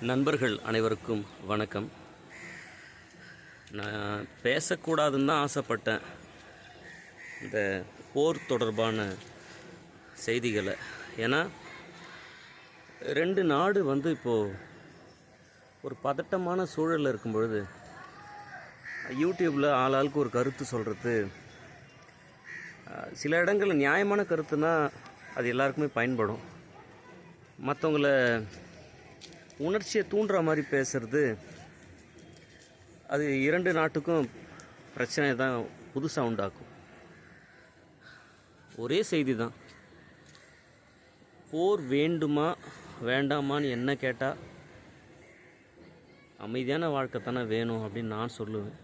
நண்பர்கள் அனைவருக்கும் வணக்கம். நான் பேசக்கூடாதுன்னு தான் ஆசைப்பட்டேன் இந்த போர் தொடர்பான செய்திகளை. ஏன்னா ரெண்டு நாடு இப்போது ஒரு பதட்டமான சூழலில் இருக்கும் பொழுது யூடியூப்பில் ஆளாளுக்கு ஒரு கருத்து சொல்கிறது, சில இடங்களில் நியாயமான கருத்துனா அது எல்லாருக்குமே பயன்படும். மற்றவங்கள உணர்ச்சியை தூண்டுற மாதிரி பேசுகிறது, அது இரண்டு நாட்டுக்கும் பிரச்சனை தான் புதுசாக உண்டாக்கும். ஒரே செய்தி தான், போர் வேண்டுமா வேண்டாமான்னு என்ன கேட்டால் அமைதியான வாழ்க்கை தானே வேணும் அப்படின்னு நான் சொல்லுவேன்.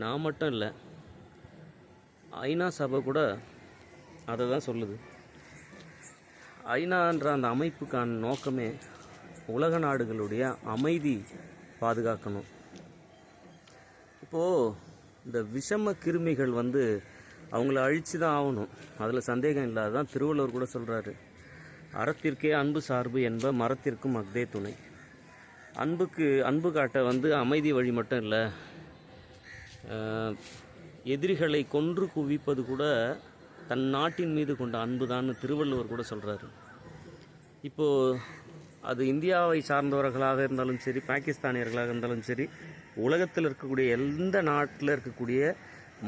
நான் மட்டும் இல்லை, ஐநா சபை கூட அதை தான் சொல்லுது. ஐநான்ற அந்த அமைப்புக்கான நோக்கமே உலக நாடுகளுடைய அமைதி பாதுகாக்கணும். இப்போது இந்த விஷம கிருமிகள் அவங்கள அழித்து தான் ஆகணும், அதில் சந்தேகம் இல்லாத தான் திருவள்ளுவர் கூட சொல்கிறாரு, அறத்திற்கே அன்பு சார்பு என்ப மரத்திற்கும் அக்தே துணை. அன்பு காட்ட அமைதி வழி மட்டும் இல்லை, எதிரிகளை கொன்று குவிப்பது கூட தன் நாட்டின் மீது கொண்ட அன்பு தான் திருவள்ளுவர் கூட சொல்கிறாரு. இப்போது அது இந்தியாவை சார்ந்தவர்களாக இருந்தாலும் சரி, பாகிஸ்தானியர்களாக இருந்தாலும் சரி, உலகத்தில் இருக்கக்கூடிய எந்த நாட்டில் இருக்கக்கூடிய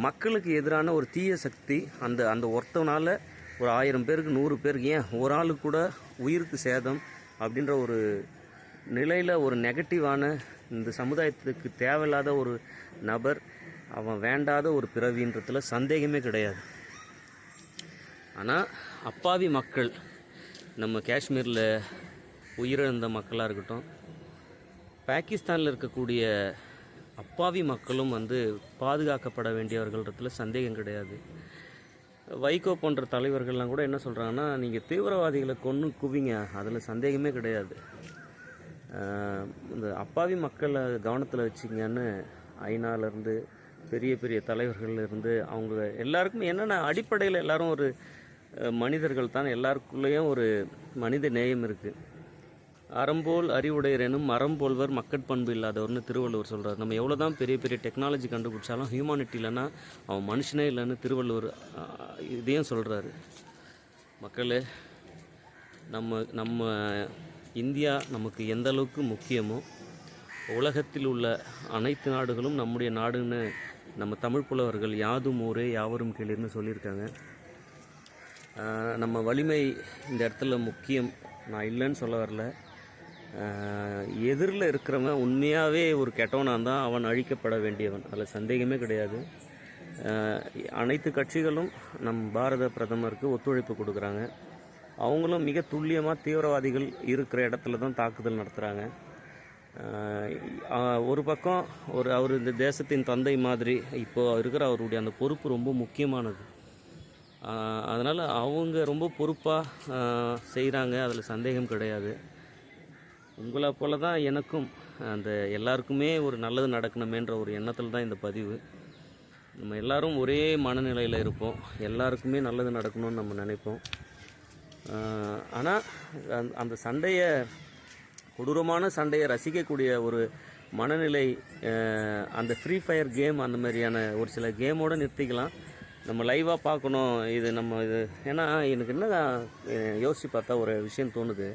மக்களுக்கு எதிரான ஒரு தீய சக்தி அந்த ஒருத்தவனால் ஒரு 1000 பேருக்கு 100 பேருக்கு, ஏன் ஒரு ஆளுக்கு கூட உயிருக்கு சேதம் அப்படின்ற ஒரு நிலையில் ஒரு நெகட்டிவான இந்த சமுதாயத்துக்கு தேவையில்லாத ஒரு நபர், அவன் வேண்டாத ஒரு பிறவின்றதுல சந்தேகமே கிடையாது. ஆனால் அப்பாவி மக்கள், நம்ம காஷ்மீரில் உயிரிழந்த மக்களாக இருக்கட்டும், பாகிஸ்தானில் இருக்கக்கூடிய அப்பாவி மக்களும் பாதுகாக்கப்பட வேண்டியவர்கள்ன்றதுல சந்தேகம் கிடையாது. வைகோ போன்ற தலைவர்கள்லாம் கூட என்ன சொல்கிறாங்கன்னா, நீங்கள் தீவிரவாதிகளை கொன்று குவிங்க, அதில் சந்தேகமே கிடையாது, இந்த அப்பாவி மக்களை கவனத்தில் வச்சிங்கன்னு ஐநாவிலேருந்து பெரிய பெரிய தலைவர்கள்லேருந்து அவங்க எல்லாருக்குமே என்னென்ன அடிப்படையில் எல்லாரும் ஒரு மனிதர்கள் தான், எல்லாருக்குள்ளேயும் ஒரு மனித நேயம் இருக்குது. அறம்போல் அறிவுடையரேனும் மரம்போல்வர் மக்கட்பண்பு இல்லாதவர்னு திருவள்ளுவர் சொல்கிறார். நம்ம எவ்வளோ தான் பெரிய பெரிய டெக்னாலஜி கண்டுபிடிச்சாலும் ஹியூமானிட்டி இல்லைன்னா அவன் மனுஷனே இல்லைன்னு திருவள்ளுவர் இதையும் சொல்கிறாரு. மக்களே, நம்ம இந்தியா நமக்கு எந்த அளவுக்கு முக்கியமோ, உலகத்தில் உள்ள அனைத்து நாடுகளும் நம்முடைய நாடுன்னு நம்ம தமிழ் புலவர்கள் யாதும் ஊரே யாவரும் கேளிர்னு சொல்லியிருக்காங்க. நம்ம வலிமை இந்த இடத்துல முக்கியம், நான் இல்லைன்னு சொல்ல வரல. எதிரில் இருக்கிறவன் உண்மையாகவே ஒரு கெட்டவனாக தான் அவன் அழிக்கப்பட வேண்டியவன், அதில் சந்தேகமே கிடையாது. அனைத்து கட்சிகளும் நம் பாரத பிரதமருக்கு ஒத்துழைப்பு கொடுக்குறாங்க. அவங்களும் மிக துல்லியமாக தீவிரவாதிகள் இருக்கிற இடத்துல தான் தாக்குதல் நடத்துகிறாங்க. ஒரு பக்கம் அவர் இந்த தேசத்தின் தந்தை மாதிரி இப்போது இருக்கிற அவருடைய அந்த பொறுப்பு ரொம்ப முக்கியமானது. அதனால் அவங்க ரொம்ப பொறுப்பாக செய்கிறாங்க, அதில் சந்தேகம் கிடையாது. உங்களை போல தான் எனக்கும் அந்த எல்லாருக்குமே ஒரு நல்லது நடக்கணுமேன்ற ஒரு எண்ணத்தில் தான் இந்த பதிவு. நம்ம எல்லோரும் ஒரே மனநிலையில் இருப்போம், எல்லாருக்குமே நல்லது நடக்கணும்னு நம்ம நினைப்போம். ஆனால் அந்த சண்டையை, கொடூரமான சண்டையை ரசிக்கக்கூடிய ஒரு மனநிலை அந்த ஃப்ரீ ஃபயர் கேம் அந்த மாதிரியான ஒரு சில கேமோடு நிறுத்திக்கலாம். நம்ம லைவாக பார்க்கணும் இது ஏன்னா எனக்கு என்ன யோசித்து பார்த்தா ஒரு விஷயம் தோணுது.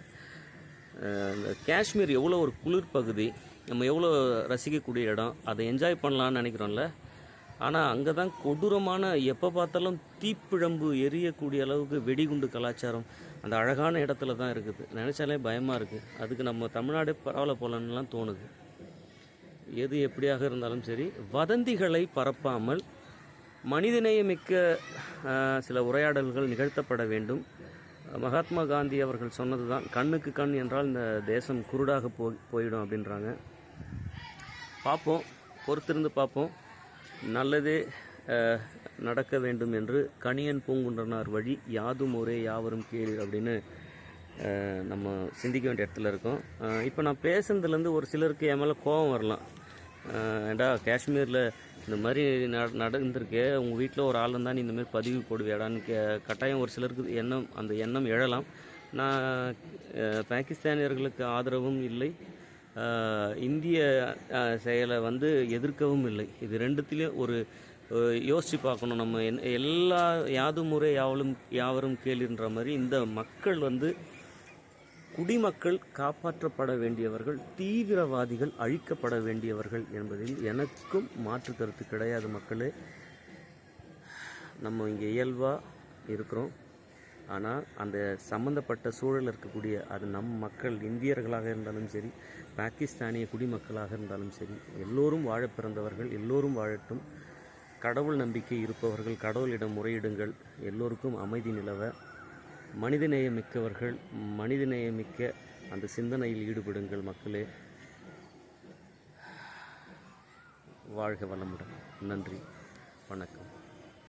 இந்த காஷ்மீர் எவ்வளோ ஒரு குளிர் பகுதி, நம்ம எவ்வளோ ரசிக்கக்கூடிய இடம், அதை என்ஜாய் பண்ணலான்னு நினைக்கிறோம்ல. ஆனால் அங்கே தான் கொடூரமான, எப்போ பார்த்தாலும் தீப்பிழம்பு எரியக்கூடிய அளவுக்கு வெடிகுண்டு கலாச்சாரம் அந்த அழகான இடத்துல தான் இருக்குது. நினச்சாலே பயமாக இருக்குது. அதுக்கு நம்ம தமிழ்நாடு பரவாயில்ல போலன்னுலாம் தோணுது. எது எப்படியாக இருந்தாலும் சரி, வதந்திகளை பரப்பாமல் மனிதநேயமிக்க சில உரையாடல்கள் நிகழ்த்தப்பட வேண்டும். மகாத்மா காந்தி அவர்கள் சொன்னது தான், கண்ணுக்கு கண் என்றால் இந்த தேசம் குருடாக போயிடும் அப்படின்றாங்க. பார்ப்போம், பொறுத்திருந்து பார்ப்போம். நல்லதே நடக்க வேண்டும் என்று கணியன் பூங்குன்றனார் வழி யாதும் ஊரே யாவரும் கேளீர் அப்படின்னு நம்ம சிந்திக்க வேண்டிய இடத்துல இருக்கோம். இப்போ நான் பேசுனதுலேருந்து ஒரு சிலருக்கு என் மேலே கோபம் வரலாம். ஏண்டா காஷ்மீரில் இந்த மாதிரி நடந்திருக்கே, உங்கள் வீட்டில் ஒரு ஆள் இருந்தால் நீ இந்தமாதிரி பதிவு போடுவியாடான்னு கட்டாயம் ஒரு சிலருக்கு அந்த எண்ணம் எழலாம். நான் பாகிஸ்தானியர்களுக்கு ஆதரவும் இல்லை, இந்திய செயலை வந்து எதிர்க்கவும் இல்லை. இது ரெண்டுத்திலையும் ஒரு யோசித்து பார்க்கணும். நம்ம எல்லா யாதும் முறை யாவரும் கேளுன்ற மாதிரி இந்த மக்கள் வந்து குடிமக்கள் காப்பாற்றப்பட வேண்டியவர்கள், தீவிரவாதிகள் அழிக்கப்பட வேண்டியவர்கள் என்பதில் எனக்கும் மாற்று கருத்து கிடையாது. மக்களே, நம்ம இங்கே இயல்பாக இருக்கிறோம். ஆனால் அந்த சம்மந்தப்பட்ட சூழலில் இருக்கக்கூடிய அது நம் மக்கள் இந்தியர்களாக இருந்தாலும் சரி, பாகிஸ்தானிய குடிமக்களாக இருந்தாலும் சரி, எல்லோரும் வாழ பிறந்தவர்கள், எல்லோரும் வாழட்டும். கடவுள் நம்பிக்கை இருப்பவர்கள் கடவுளிடம் முறையிடுங்கள். எல்லோருக்கும் அமைதி நிலவ. மனிதநேயமிக்கவர்கள் மனிதநேயமிக்க அந்த சிந்தனையில் ஈடுபடுங்கள். மக்களே, வாழ்க வளமுடன். நன்றி, வணக்கம்.